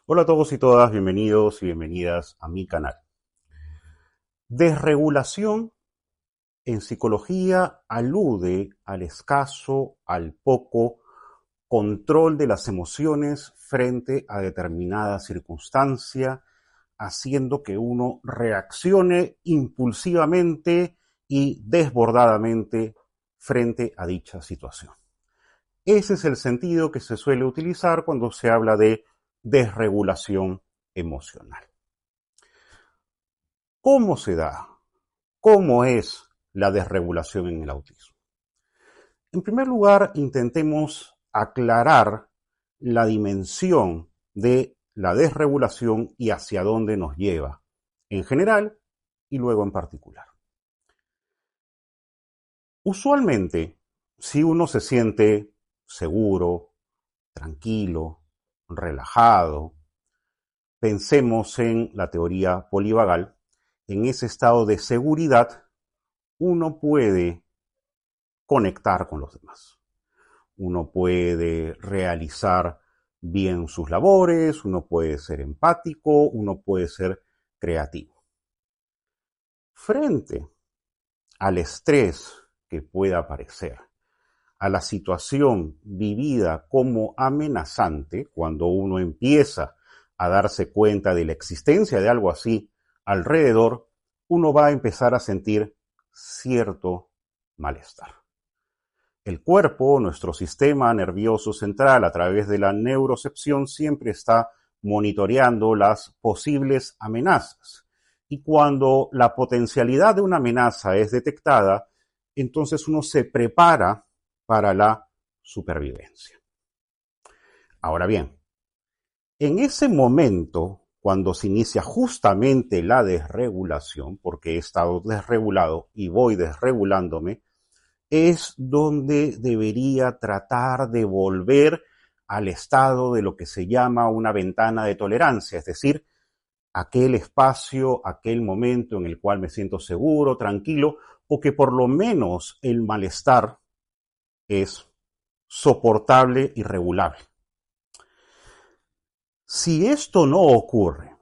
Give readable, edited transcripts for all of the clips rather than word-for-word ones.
Hola a todos y todas, bienvenidos y bienvenidas a mi canal. Desregulación en psicología alude al escaso, al poco control de las emociones frente a determinada circunstancia, haciendo que uno reaccione impulsivamente y desbordadamente frente a dicha situación. Ese es el sentido que se suele utilizar cuando se habla de desregulación emocional. ¿Cómo se da? ¿Cómo es la desregulación en el autismo? En primer lugar, intentemos aclarar la dimensión de la desregulación y hacia dónde nos lleva, en general y luego en particular. Usualmente, si uno se siente seguro, tranquilo, relajado, pensemos en la teoría polivagal, en ese estado de seguridad, uno puede conectar con los demás. Uno puede realizar bien sus labores, uno puede ser empático, uno puede ser creativo. Frente al estrés que pueda aparecer, a la situación vivida como amenazante, cuando uno empieza a darse cuenta de la existencia de algo así alrededor, uno va a empezar a sentir cierto malestar. El cuerpo, nuestro sistema nervioso central, a través de la neurocepción, siempre está monitoreando las posibles amenazas. Y cuando la potencialidad de una amenaza es detectada, entonces uno se prepara para la supervivencia. Ahora bien, en ese momento, cuando se inicia justamente la desregulación, porque he estado desregulado y voy desregulándome, es donde debería tratar de volver al estado de lo que se llama una ventana de tolerancia, es decir, aquel espacio, aquel momento en el cual me siento seguro, tranquilo, o que por lo menos el malestar es soportable y regulable. Si esto no ocurre,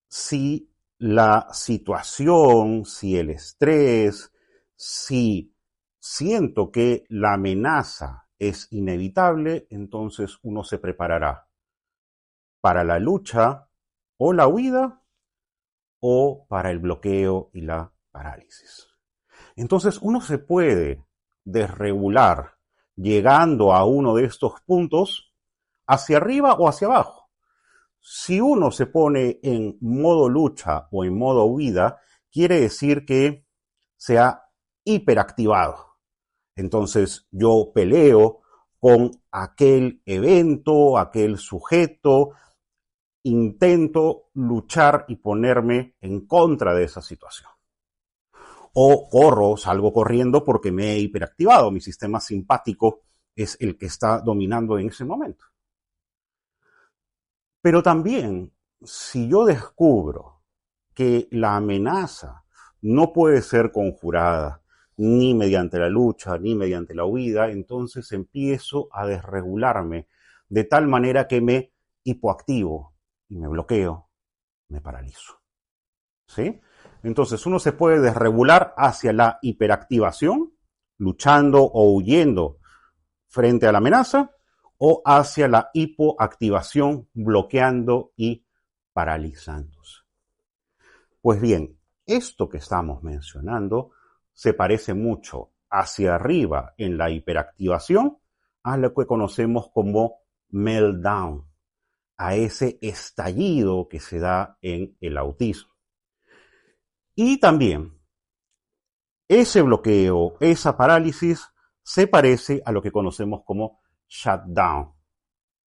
si la situación, si el estrés, si siento que la amenaza es inevitable, entonces uno se preparará para la lucha o la huida o para el bloqueo y la parálisis. Entonces uno se puede desregular llegando a uno de estos puntos hacia arriba o hacia abajo. Si uno se pone en modo lucha o en modo huida, quiere decir que se ha hiperactivado. Entonces yo peleo con aquel evento, aquel sujeto, intento luchar y ponerme en contra de esa situación. O corro, salgo corriendo porque me he hiperactivado. Mi sistema simpático es el que está dominando en ese momento. Pero también, si yo descubro que la amenaza no puede ser conjurada ni mediante la lucha, ni mediante la huida, entonces empiezo a desregularme de tal manera que me hipoactivo y me bloqueo, me paralizo. ¿Sí? Entonces uno se puede desregular hacia la hiperactivación, luchando o huyendo frente a la amenaza, o hacia la hipoactivación, bloqueando y paralizándose. Pues bien, esto que estamos mencionando se parece mucho hacia arriba en la hiperactivación a lo que conocemos como meltdown, a ese estallido que se da en el autismo. Y también ese bloqueo, esa parálisis, se parece a lo que conocemos como shutdown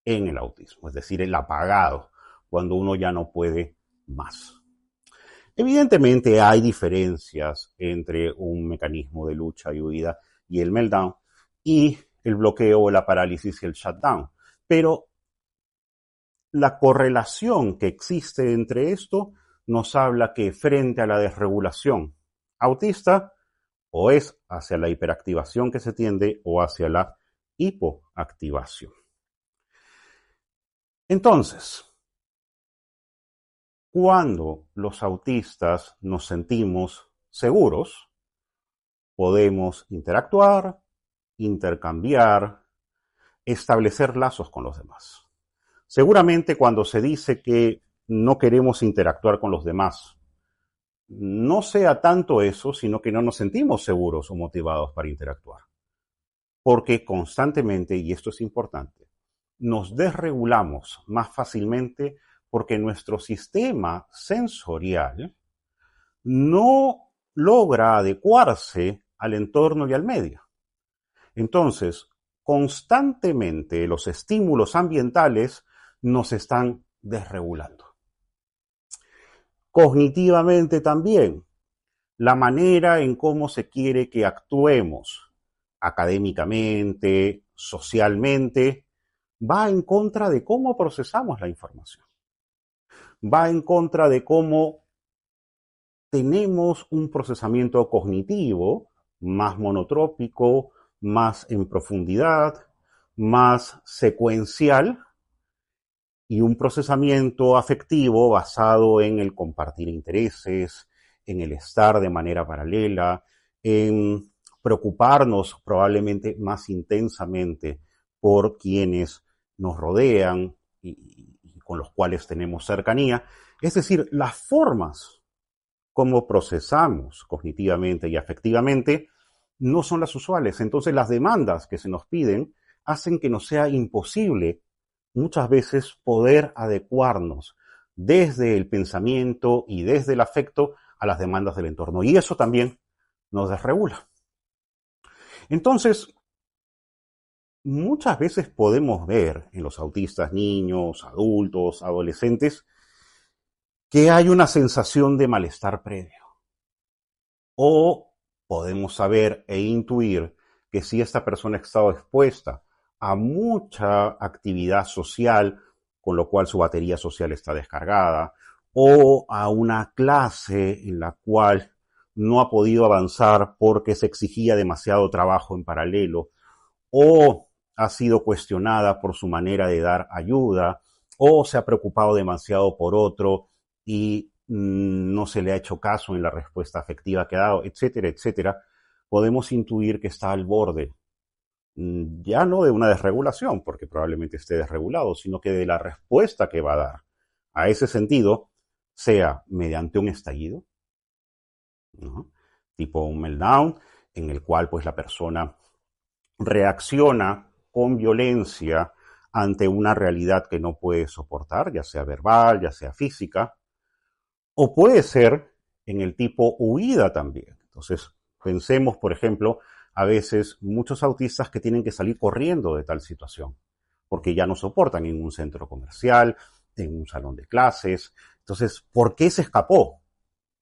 en el autismo, es decir, el apagado, cuando uno ya no puede más. Evidentemente hay diferencias entre un mecanismo de lucha y huida y el meltdown y el bloqueo, la parálisis y el shutdown. Pero la correlación que existe entre esto nos habla que frente a la desregulación autista, o es hacia la hiperactivación que se tiende o hacia la hipoactivación. Entonces, Cuando los autistas nos sentimos seguros, podemos interactuar, intercambiar, establecer lazos con los demás. Seguramente cuando se dice que no queremos interactuar con los demás, no sea tanto eso, sino que no nos sentimos seguros o motivados para interactuar. Porque constantemente, y esto es importante, nos desregulamos más fácilmente porque nuestro sistema sensorial no logra adecuarse al entorno y al medio. Entonces, constantemente los estímulos ambientales nos están desregulando. Cognitivamente también, la manera en cómo se quiere que actuemos académicamente, socialmente, va en contra de cómo procesamos la información. Va en contra de cómo tenemos un procesamiento cognitivo más monotrópico, más en profundidad, más secuencial, y un procesamiento afectivo basado en el compartir intereses, en el estar de manera paralela, en preocuparnos probablemente más intensamente por quienes nos rodean y con los cuales tenemos cercanía. Es decir, las formas como procesamos cognitivamente y afectivamente no son las usuales. Entonces las demandas que se nos piden hacen que nos sea imposible muchas veces poder adecuarnos desde el pensamiento y desde el afecto a las demandas del entorno. Y eso también nos desregula. Entonces, muchas veces podemos ver en los autistas, niños, adultos, adolescentes, que hay una sensación de malestar previo. O podemos saber e intuir que si esta persona ha estado expuesta a mucha actividad social, con lo cual su batería social está descargada, o a una clase en la cual no ha podido avanzar porque se exigía demasiado trabajo en paralelo, o ha sido cuestionada por su manera de dar ayuda, o se ha preocupado demasiado por otro y no se le ha hecho caso en la respuesta afectiva que ha dado, etcétera, etcétera, podemos intuir que está al borde ya no de una desregulación, porque probablemente esté desregulado, sino que de la respuesta que va a dar a ese sentido, sea mediante un estallido, ¿no? Tipo un meltdown, en el cual pues la persona reacciona con violencia ante una realidad que no puede soportar, ya sea verbal, ya sea física, o puede ser en el tipo huida también. Entonces, pensemos, por ejemplo, a veces muchos autistas que tienen que salir corriendo de tal situación, porque ya no soportan en un centro comercial, en un salón de clases. Entonces, ¿por qué se escapó?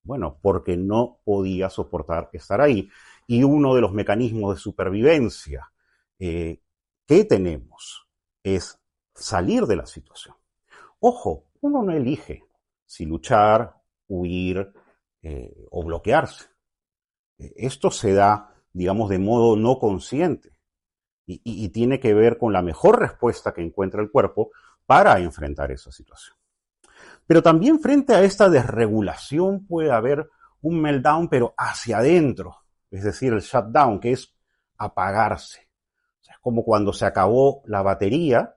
Bueno, porque no podía soportar estar ahí. Y uno de los mecanismos de supervivencia que tenemos es salir de la situación. Ojo, uno no elige si luchar, huir o bloquearse. Esto se da, digamos, de modo no consciente y tiene que ver con la mejor respuesta que encuentra el cuerpo para enfrentar esa situación. Pero también frente a esta desregulación puede haber un meltdown, pero hacia adentro, es decir, el shutdown, que es apagarse. O sea, es como cuando se acabó la batería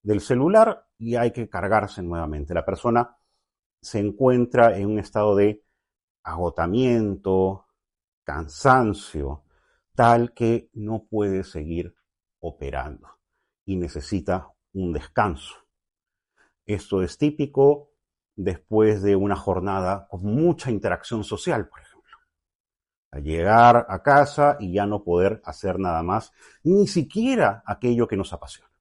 del celular y hay que cargarse nuevamente. La persona se encuentra en un estado de agotamiento, cansancio, tal que no puede seguir operando y necesita un descanso. Esto es típico después de una jornada con mucha interacción social, por ejemplo. A llegar a casa y ya no poder hacer nada más, ni siquiera aquello que nos apasiona.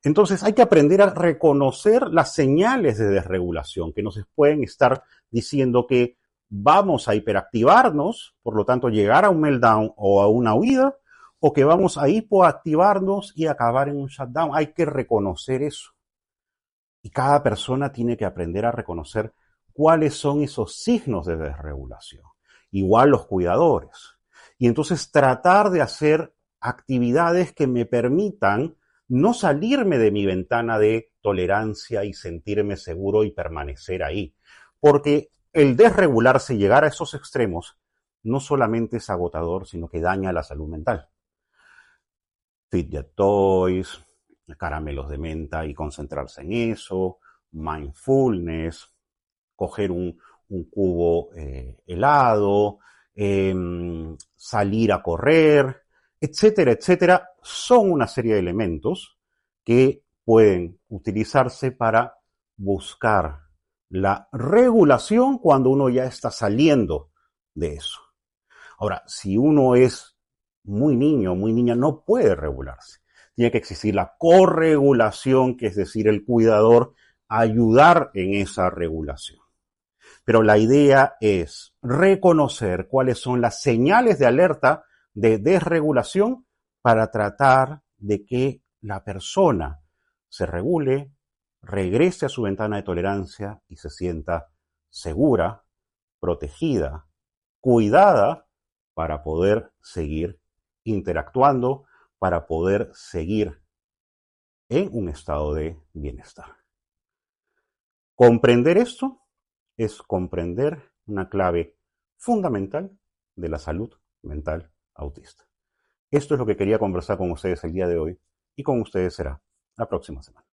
Entonces hay que aprender a reconocer las señales de desregulación que nos pueden estar diciendo que vamos a hiperactivarnos, por lo tanto llegar a un meltdown o a una huida, o que vamos a hipoactivarnos y acabar en un shutdown. Hay que reconocer eso. Y cada persona tiene que aprender a reconocer cuáles son esos signos de desregulación. Igual los cuidadores. Y entonces tratar de hacer actividades que me permitan no salirme de mi ventana de tolerancia y sentirme seguro y permanecer ahí. Porque el desregularse y llegar a esos extremos no solamente es agotador, sino que daña la salud mental. Fidget toys, caramelos de menta y concentrarse en eso, mindfulness, coger un cubo helado, salir a correr, etcétera, etcétera, son una serie de elementos que pueden utilizarse para buscar la regulación cuando uno ya está saliendo de eso. Ahora, si uno es muy niño o muy niña, no puede regularse. Tiene que existir la corregulación, que es decir, el cuidador ayudar en esa regulación. Pero la idea es reconocer cuáles son las señales de alerta de desregulación para tratar de que la persona se regule, regrese a su ventana de tolerancia y se sienta segura, protegida, cuidada para poder seguir interactuando, para poder seguir en un estado de bienestar. Comprender esto es comprender una clave fundamental de la salud mental autista. Esto es lo que quería conversar con ustedes el día de hoy y con ustedes será la próxima semana.